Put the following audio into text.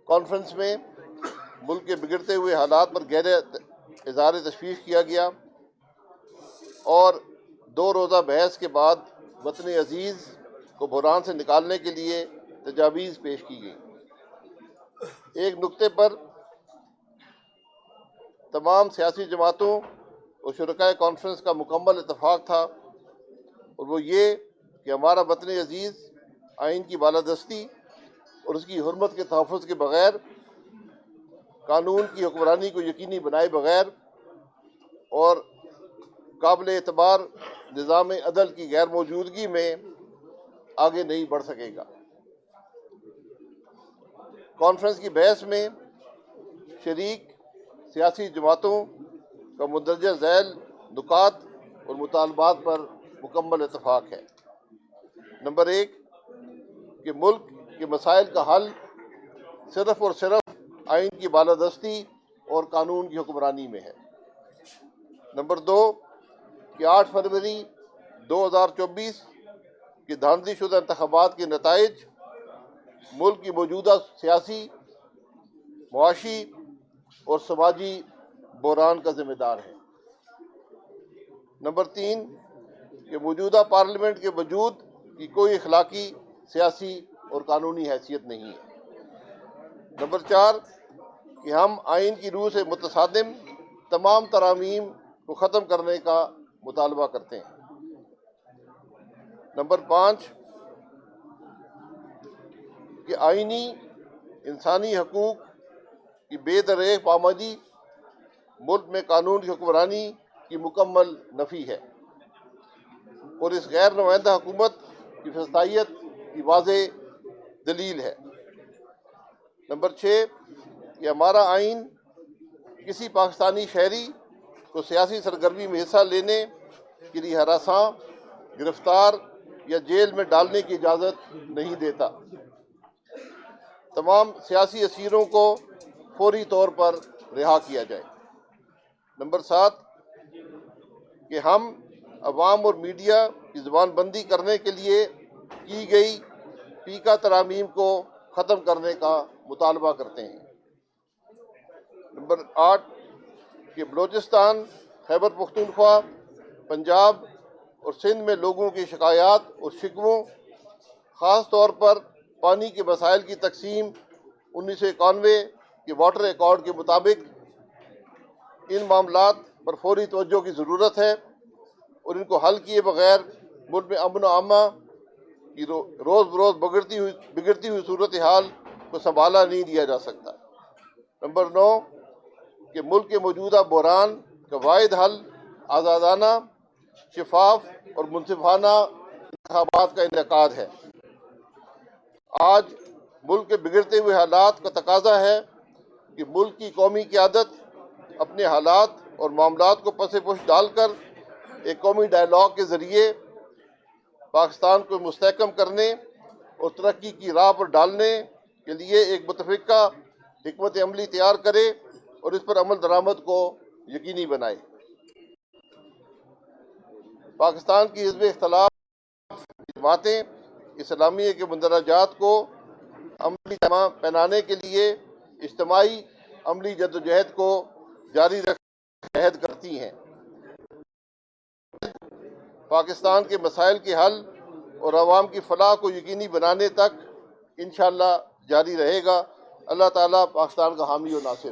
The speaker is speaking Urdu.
کانفرنس میں ملک کے بگڑتے ہوئے حالات پر گہرا اظہار تشویش کیا گیا اور 2 روزہ بحث کے بعد وطن عزیز کو بحران سے نکالنے کے لیے تجاویز پیش کی گئی۔ ایک نقطے پر تمام سیاسی جماعتوں اور شرکائے کانفرنس کا مکمل اتفاق تھا، اور وہ یہ کہ ہمارا وطن عزیز آئین کی بالادستی اور اس کی حرمت کے تحفظ کے بغیر، قانون کی حکمرانی کو یقینی بنائے بغیر اور قابل اعتبار نظام عدل کی غیر موجودگی میں آگے نہیں بڑھ سکے گا۔ کانفرنس کی بحث میں شریک سیاسی جماعتوں کا مندرجہ ذیل نکات اور مطالبات پر مکمل اتفاق ہے۔ نمبر 1 کہ ملک کے مسائل کا حل صرف اور صرف آئین کی بالادستی اور قانون کی حکمرانی میں ہے۔ نمبر 2 کہ 8 فروری 2024 کے دھاندلی شدہ انتخابات کے نتائج ملک کی موجودہ سیاسی، معاشی اور سماجی بحران کا ذمہ دار ہے۔ نمبر 3 کہ موجودہ پارلیمنٹ کے وجود کی کوئی اخلاقی، سیاسی اور قانونی حیثیت نہیں ہے۔ نمبر 4 کہ ہم آئین کی روح سے متصادم تمام ترامیم کو ختم کرنے کا مطالبہ کرتے ہیں۔ نمبر 5 کہ آئینی انسانی حقوق کی بے دریغ پامالی ملک میں قانون کی حکمرانی کی مکمل نفی ہے اور اس غیر نمائندہ حکومت کی فسادیت کی واضح دلیل ہے۔ نمبر 6 کہ ہمارا آئین کسی پاکستانی شہری کو سیاسی سرگرمی میں حصہ لینے کے لیے ہراساں، گرفتار یا جیل میں ڈالنے کی اجازت نہیں دیتا۔ تمام سیاسی اسیروں کو فوری طور پر رہا کیا جائے۔ نمبر 7 کہ ہم عوام اور میڈیا کی زبان بندی کرنے کے لیے کی گئی پیکا ترامیم کو ختم کرنے کا مطالبہ کرتے ہیں۔ نمبر 8 کہ بلوچستان، خیبر پختونخوا، پنجاب اور سندھ میں لوگوں کی شکایات اور شکووں، خاص طور پر پانی کے مسائل کی تقسیم 1991 کے واٹر ایکارڈ کے مطابق، ان معاملات پر فوری توجہ کی ضرورت ہے اور ان کو حل کیے بغیر ملک میں امن و امان کی روز بروز بگڑتی ہوئی صورتحال کو سنبھالا نہیں دیا جا سکتا۔ نمبر 9 کہ ملک کے موجودہ بحران کا واحد حل آزادانہ، شفاف اور منصفانہ انتخابات کا انعقاد ہے۔ آج ملک کے بگڑتے ہوئے حالات کا تقاضا ہے کہ ملک کی قومی قیادت اپنے حالات اور معاملات کو پس پش ڈال کر ایک قومی ڈائیلاگ کے ذریعے پاکستان کو مستحکم کرنے اور ترقی کی راہ پر ڈالنے کے لیے ایک متفقہ حکمت عملی تیار کرے اور اس پر عمل درآمد کو یقینی بنائے۔ پاکستان کی حزب اختلاف جماعتیں اسلامیہ کے مندرجات کو عملی جامہ پہنانے کے لیے اجتماعی عملی جدوجہد کو جاری رکھنے کی عہد کرتی ہیں۔ پاکستان کے مسائل کے حل اور عوام کی فلاح کو یقینی بنانے تک انشاءاللہ جاری رہے گا۔ اللہ تعالیٰ پاکستان کا حامی و ناصر۔